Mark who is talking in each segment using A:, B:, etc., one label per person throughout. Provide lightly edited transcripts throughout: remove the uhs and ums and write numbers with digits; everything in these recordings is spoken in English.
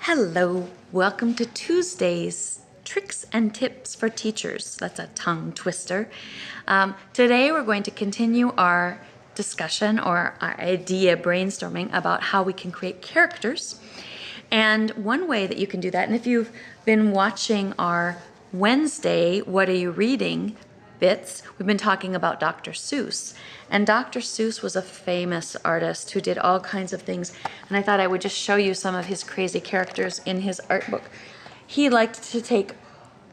A: Hello, welcome to Tuesday's Tricks and Tips for Teachers. That's a tongue twister. Today we're going to continue our discussion or our idea brainstorming about how we can create characters. And one way that you can do that, and if you've been watching our Wednesday, What Are You Reading? Bits, we've been talking about Dr. Seuss. And Dr. Seuss was a famous artist who did all kinds of things. And I thought I would just show you some of his crazy characters in his art book. He liked to take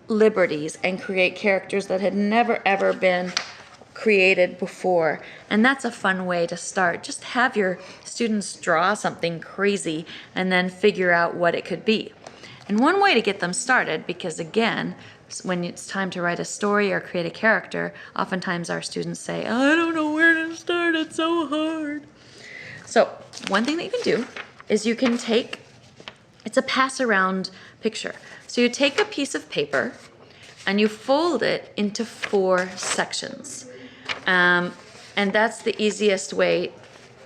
A: liberties and create characters that had never ever been created before. And that's a fun way to start. Just have your students draw something crazy and then figure out what it could be. And one way to get them started, because again, when it's time to write a story or create a character, oftentimes our students say, "Oh, I don't know where to start, it's so hard." So one thing that you can do is you can take, it's a pass around picture. So you take a piece of paper and you fold it into 4 sections. And that's the easiest way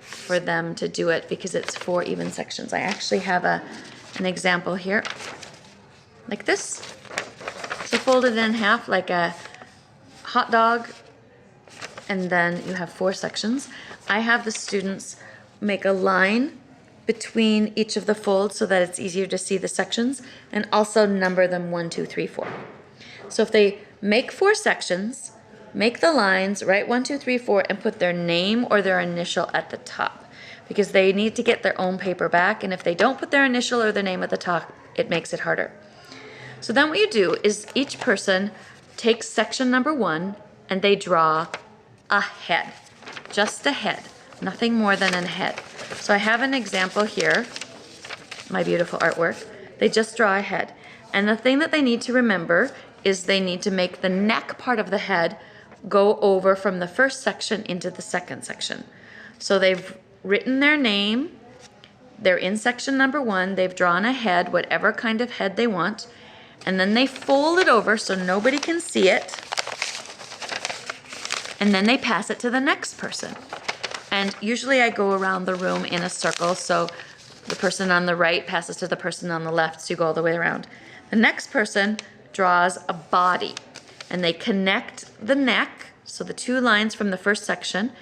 A: for them to do it because it's 4 even sections. I actually have an example here, like this. So fold it in half like a hot dog, and then you have 4 sections. I have the students make a line between each of the folds so that it's easier to see the sections, and also number them 1, 2, 3, 4. So if they make 4 sections, make the lines, write 1, 2, 3, 4, and put their name or their initial at the top, because they need to get their own paper back, and if they don't put their initial or their name at the top, it makes it harder. So then what you do is each person takes section number 1 and they draw a head, just a head, nothing more than a head. So I have an example here, my beautiful artwork. They just draw a head. And the thing that they need to remember is they need to make the neck part of the head go over from the first section into the second section. So they've written their name, they're in section number 1, they've drawn a head, whatever kind of head they want, and then they fold it over so nobody can see it, and then they pass it to the next person. And usually I go around the room in a circle, so the person on the right passes to the person on the left, so you go all the way around. The next person draws a body, and they connect the neck, so the 2 lines from the first section,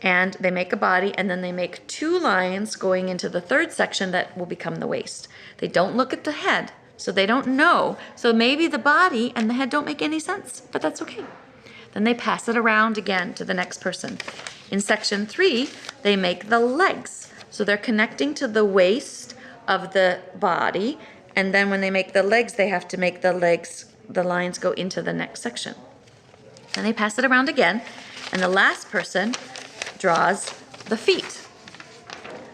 A: and they make a body, and then they make 2 lines going into the 3rd section that will become the waist. They don't look at the head, so they don't know. So maybe the body and the head don't make any sense, but that's okay. Then they pass it around again to the next person. In section 3, they make the legs. So they're connecting to the waist of the body, and then when they make the legs, they have to make the legs, the lines go into the next section. Then they pass it around again, and the last person draws the feet.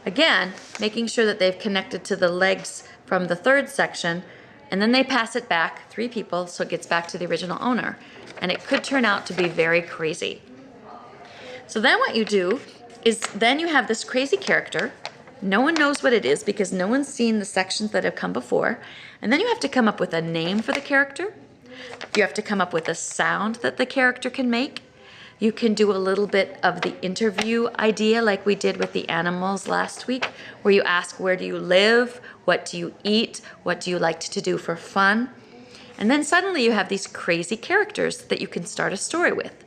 A: Again, making sure that they've connected to the legs from the 3rd section, and then they pass it back, 3 people, so it gets back to the original owner. And it could turn out to be very crazy. So then what you do is then you have this crazy character. No one knows what it is because no one's seen the sections that have come before. And then you have to come up with a name for the character. You have to come up with a sound that the character can make. You can do a little bit of the interview idea like we did with the animals last week, where you ask, where do you live? What do you eat? What do you like to do for fun? And then suddenly you have these crazy characters that you can start a story with.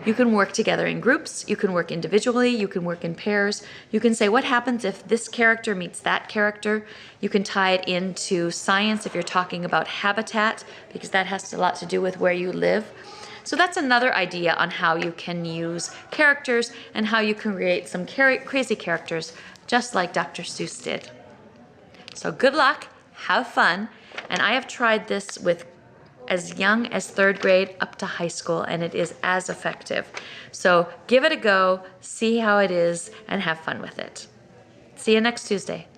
A: You can work together in groups, you can work individually, you can work in pairs. You can say, what happens if this character meets that character? You can tie it into science if you're talking about habitat, because that has a lot to do with where you live. So that's another idea on how you can use characters and how you can create some crazy characters just like Dr. Seuss did. So good luck, have fun, and I have tried this with as young as 3rd grade up to high school, and it is as effective. So give it a go, see how it is, and have fun with it. See you next Tuesday.